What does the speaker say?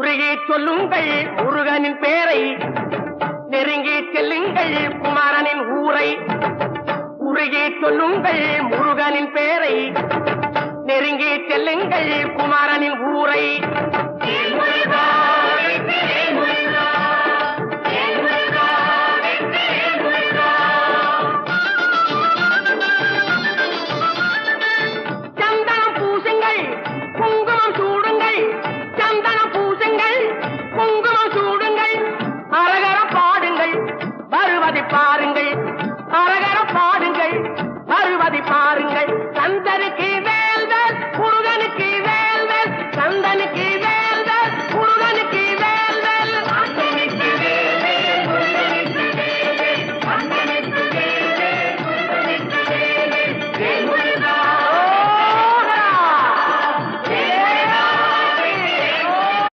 உருகி சொல்லுங்கள் முருகனின் பேரை, நெருங்கி செல்லுங்கள் குமாரனின் ஊரை. உருகி சொல்லுங்கள் முருகனின் பேரை, நெருங்கி செல்லுங்கள் குமாரனின் ஊரை.